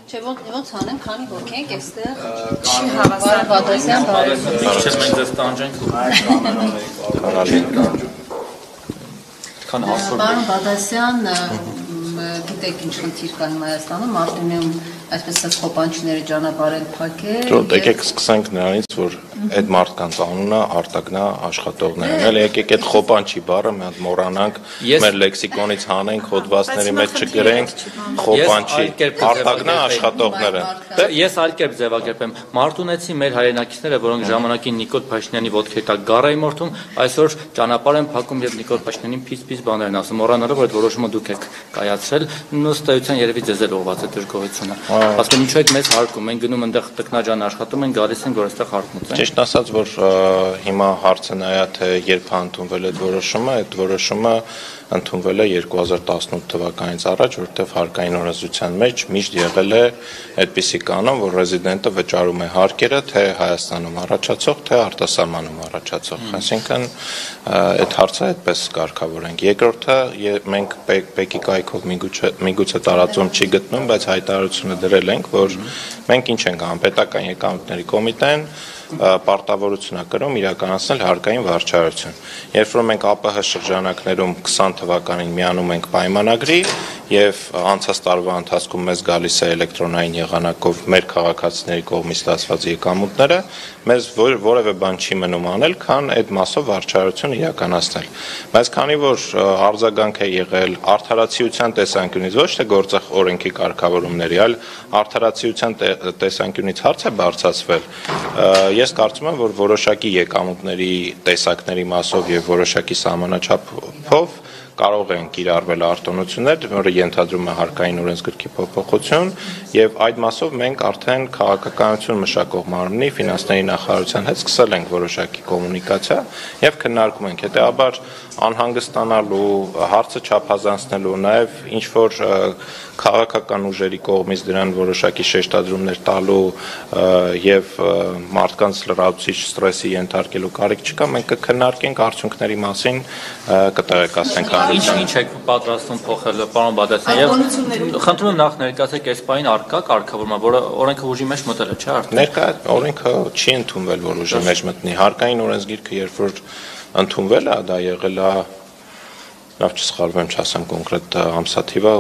Չէ, ոնց անեմ, քանի հոգ ենք այստեղ։ Չի հավասար Բադասյան, Չէ, մենք ձեզ տանջենք։ Քան հասոր։ Պարոն Բադասյան, գիտեք ինչ խնդիր կա հիմա Հայաստանում, Մարտունիում այսպես ասած խոպանչիները ճանապարհ են փակել։ Եկեք սկսենք նրանից, որ այդ մարդկանց անունը Արտակնա աշխատողներն են, եկեք այդ խոպանչի բառը մի հատ մոռանանք, մեր լեքսիկոնից հանենք, հոդվածների մեջ չգրենք, խոպանչի Արտակնա աշխատողները։ Ես այլ կերպ ձևակերպեմ։ Մարտունեցի մեր հայրենակիցները, որոնք ժամանակին Նիկոլ Փաշինյանի ոտքի տակ գառ էին մորթում, այսօր ճանապարհ են փակում եւ Նիկոլ Փաշինյանին փից բաներ են ասում, մոռանալով որ այդ որոշումը դուք եք կայացրել, ըստ էության երևի ձեզ էլ ուղղված է դժգոհությունը։ Ասում ինչու եք մեզ հարկում, մենք գնում այնտեղ տկնաջան աշխատում են, գալիս են, որ այստեղ հարկմուց են։ Ճիշտ ասած, որ հիմա հարցը նայա թե երբ ընդունվել այդ որոշումը ընդունվել է 2018 թվականից առաջ, որտեղ հարկային օրենսդրության մեջ միշտ եղել է այդպիսի կանոն, որ ռեզիդենտը վճարում է հարկերը թե Հայաստանում առաջացող, թե արտասահմանում առաջացող։ Այսինքն այդ հարցը այդպես կարգավորենք։ Երկրորդը մենք Պեկի կայքով միգուցե տարածում չի գտնում, բայց հայտարարությունը դրել ենք, որ մենք ինչ ենք անպետական եկամուտների կոմիտեն պարտավորություն է կրում իրականացնել հարկային վարչարություն։ Երբ որ մենք ԱՊՀ շրջանակներում 20 թվականին միանում ենք պայմանագրի եւ անցած տարվա ընթացքում մեզ գալիս է էլեկտրոնային եղանակով մեր քաղաքացիների կողմից ստացված եկամուտները, մեզ որևէ բան չի մնում անել, քան այդ մասով վարչարություն իրականացնել։ Բայց քանի որ արձագանք է եղել արդարացիության տեսանկյունից ոչ թե գործող օրենքի կարգավորումների, այլ արդարացիության տեսանկյունից հարց է բարձրացվել, ես կարծում եմ, որ որոշակի եկամուտների տեսակների մասով եւ որոշակի սահմանաչափով կարող են կիրառվել արտոնություններ, որը ենթադրում է հարկային օրենսգրքի փոփոխություն, եւ այդ մասով մենք արդեն քաղաքականություն մշակող մարմնի ֆինանսների նախարարության հետ սկսել ենք որոշակի կոմունիկացիա եւ քննարկում ենք, հետեւաբար անհանգստանալու, հարցը չափազանցնելու, նաեւ ինչ որ քաղաքական ուժերի կողմից դրան որոշակի շեշտադրումներ տալու եւ մարդկանց լրացուցիչ ստրեսի ենթարկելու կարիք չկա, մենք կքննարկենք արդյունքների մասին, կտեղեկացնենք հանրությանը։ Ինչ եք պատրաստում փոխել, պարոն Բադասյան, եւ խնդրում եմ նախ ներկայացեք այս պահին առկա կարգավորումը, որը օրենքը ուժի մեջ մտել է, չէ՞ արդեն։ Ներկա օրենքը չի ընդունվել, որ ուժի մեջ մտնի։ Հարկային օրենսգիրքը երբ որ ընդունվել է, դա եղել է լավ չսխալվեմ, չասեմ կոնկրետ ամսաթիվը,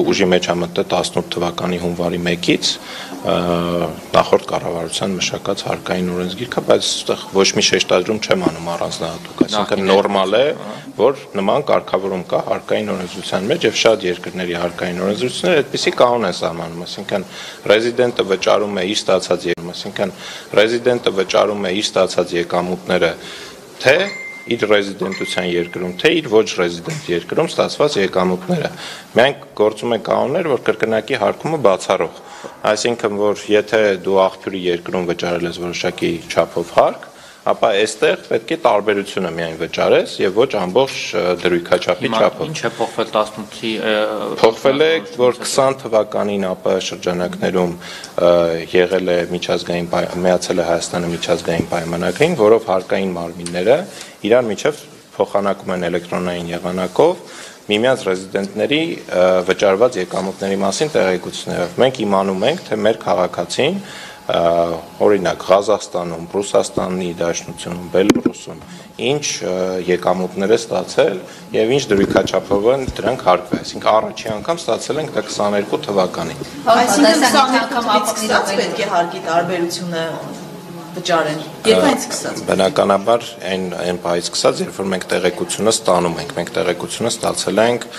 ուժի մեջ է մտել 18 թվականի հունվարի 1-ից նախորդ կառավարության մշակած հարկային օրենսգիրքը, բայց այստեղ ոչ մի շեշտադրում չեմ անում առանձնահատուկ, այսինքն նորմալ է, որ նման կարգավորում կա հարկային օրենսդրության մեջ եւ շատ երկրների հարկային օրենսդրությունները այդպիսի կանոն են սահմանում, այսինքն ռեզիդենտը վճարում է իր ստացած եկամուտները թե իր ռեզիդենտության երկրում, թե իր ոչ ռեզիդենտ երկրում ստացված եկամուտները։ Մենք գործում ենք կանոններ, որ կրկնակի հարկումը բացառող, այսինքն որ եթե դու աղբյուրի երկրում վճարել ես որոշակի չափով հարկ, ապա այստեղ պետք է տարբերությունը միայն վճարես եւ ոչ ամբողջ դրույքաչափի չափով։ Ինչ է փոխվել 18-ի Փոխվել է, որ 20 թվականին ԱՊՀ շրջանակներում եղել է միացել է Հայաստանը միջազգային պայմանագրին, որով հարկային մարմինները իրար միջև փոխանակում են էլեկտրոնային եղանակով միմյանց ռեզիդենտների վճարված եկամուտների մասին տեղեկություններով։ Մենք իմանում ենք, թե մեր քաղաքացին օրինակ Ղազախստանում, Ռուսաստանի Դաշնությունում, Բելոռուսում ինչ եկամուտներ է ստացել եւ ինչ դրույքաչափով են դրանք հարկվել։ Այսինքն առաջի անգամ ստացել ենք դա 22 թվականին։ Այսինքն 22 անգամից սկսած պետք է հարկի տարբերությունը վճարեն։ Երբ այն սկսած։ Բնականաբար այն պահից սկսած, երբ որ մենք տեղեկությունը ստանում ենք, մենք տեղեկությունը ստացել ենք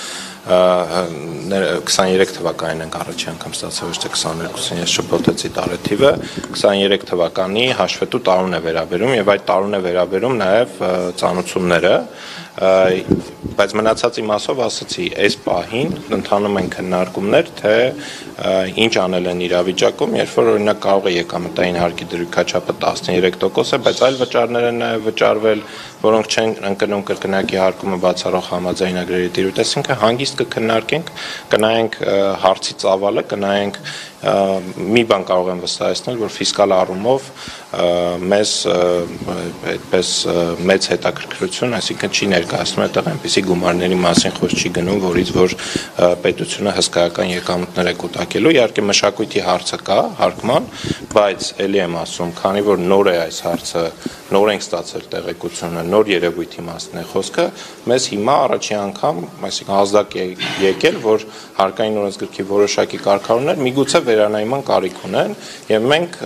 23 թվականին ենք առաջի անգամ ստացել, ոչ թե 22-ին, ես շփոթեցի տարեթիվը, 23 թվականի հաշվետու տարուն է վերաբերում եւ այդ տարուն է վերաբերում նաեւ ծանուցումները, բայց մնացածի մասով ասացի, այս պահին ընթանում են քննարկումներ, թե ինչ անել են իրավիճակում, երբ որ օրինակ կարող է եկամտային հարկի դրույքաչափը 13% է, բայց այլ վճարներ են նաեւ վճարվել, որոնք չեն ընկնում կրկնակի հարկումը բացառող համաձայնագրերի տիրույթ, այսինքն հանգիստ կքննարկենք, կնայենք հարցի ծավալը, կնայենք մի բան կարող եմ վստահեցնել, որ ֆիսկալ առումով մեզ այդպես մեծ հետաքրքրություն, այսինքն չի ներկայացնում այդտեղ այնպիսի գումարների մասին խոսք չի գնում, որից որ պետությունը հսկայական եկամուտներ է կուտակելու, իհարկե մշակույթի հարցը կա հարկման, բայց ելի եմ ասում, քանի որ նոր է այս հարցը, նոր ենք ստացել տեղեկությունը, նոր երևույթի մասն է խոսքը, մեզ հիմա առաջի անգամ, այսինքն ազդակ է եկել, որ հարկային օրենսգրքի որոշակի կարգավորումներ միգուցե վերանայման կարիք ունեն, եւ մենք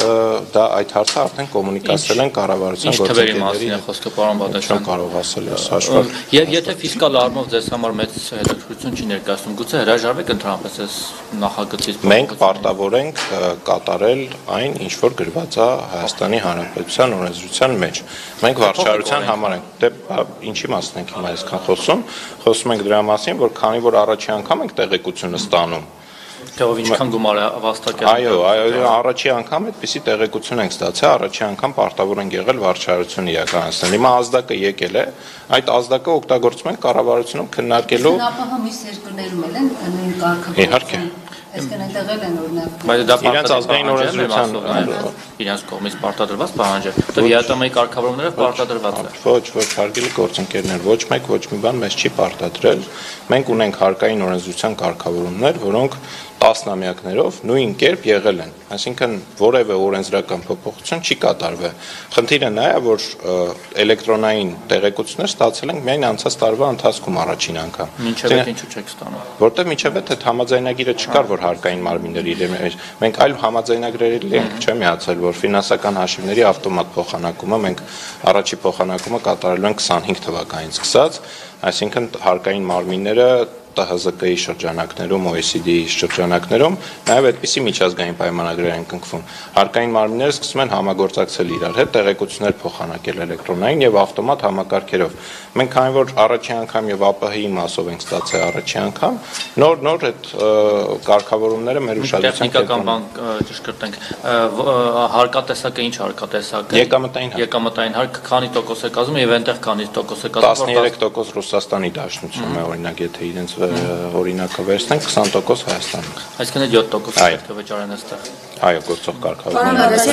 դա այդ հարցը արդեն կոմունիկացրել ենք կառավարության գործընկերների հետ խոսքը պարոն Բադասյան կարող ասել այս հաշվառ։ Եվ եթե ֆիսկալ առումով ձեզ համար մեծ հետաքրքրություն չի ներկայացնում, գուցե հրաժարվեք ընդհանրապես այս նախագծից։ Մենք պարտավոր ենք կատարել այն, ինչ որ գրված է Հայաստանի Հանրապետության օրենսդրության մեջ։ Մենք վարչարության համար ենք, դե ինչի մասն ենք հիմա այսքան խոսում ենք դրա մասին, որ քանի որ առաջի անգամ ենք տեղեկությունը ստանում, թե ով ինչքան գումար է վաստակել։ Այո, առաջի անգամ այդպիսի տեղեկություն ենք ստացել, առաջի անգամ պարտավոր ենք եղել վարչարություն իրականացնել։ Հիմա ազդակը եկել է, այդ ազդակը օգտագործում ենք կառավարությունում քննարկելու։ Ահա միս երկրներում էլ են նույն կարգավորումը։ Իհարկե։ Այսինքն այնտեղ էլ են օրինակ։ Բայց դա իրենց ազգային օրենսդրության իրենց կողմից պարտադրված պահանջ է։ Դա ԵԱՏՄ-ի կարգավորումները պարտադրված է։ Ոչ, հարգելի գործընկերներ, ոչ մեկ ոչ մի բան մեզ չի պարտադրել։ Մենք ունենք հարկային օրենսդրության կարգավորումներ, որոնք տասնամյակներով նույն կերպ եղել են, այսինքն որևէ օրենսդրական փոփոխություն չի կատարվել։ Խնդիրը նա է, որ էլեկտրոնային տեղեկություններ ստացել ենք միայն անցած տարվա ընթացքում առաջին անգամ։ Մինչև այդ ինչու չեք ստանում։ Որտեղ մինչև այդ համաձայնագիրը չկար, որ հարկային մարմինները իրենք մենք այլ համաձայնագրերի ենք չէ՞ միացել, որ ֆինանսական հաշիվների ավտոմատ փոխանակումը մենք առաջի փոխանակումը կատարելու ենք 25 թվականից սկսած, այսինքն հարկային մարմինները ՏՀԶԿ-ի շրջանակներում, OECD-ի շրջանակներում նաև այդպիսի միջազգային պայմանագրեր են կնքվում։ Հարկային մարմինները սկսում են համագործակցել իրար հետ, տեղեկություններ փոխանակել էլեկտրոնային եւ ավտոմատ համակարգերով։ Մենք քանի որ առաջի անգամ եւ ԱՊՀ-ի մասով ենք ստացել առաջի անգամ, նոր այդ կարգավորումները մեր ուշադրության տեխնիկական բան ճշգրտենք։ Հարկատեսակը ինչ հարկատեսակ է։ Եկամտային հարկ քանի տոկոս է կազմում եւ այնտեղ քանի տոկոս է կազմում։ 13% Ռուսաստանի Դաշնությունում է օրինակ, եթե իրենց օրինակը վերցնենք 20% Հայաստանում։ Այսինքն 7% պետք է վճարեն այստեղ։ Այո, գործող կարգավորումները։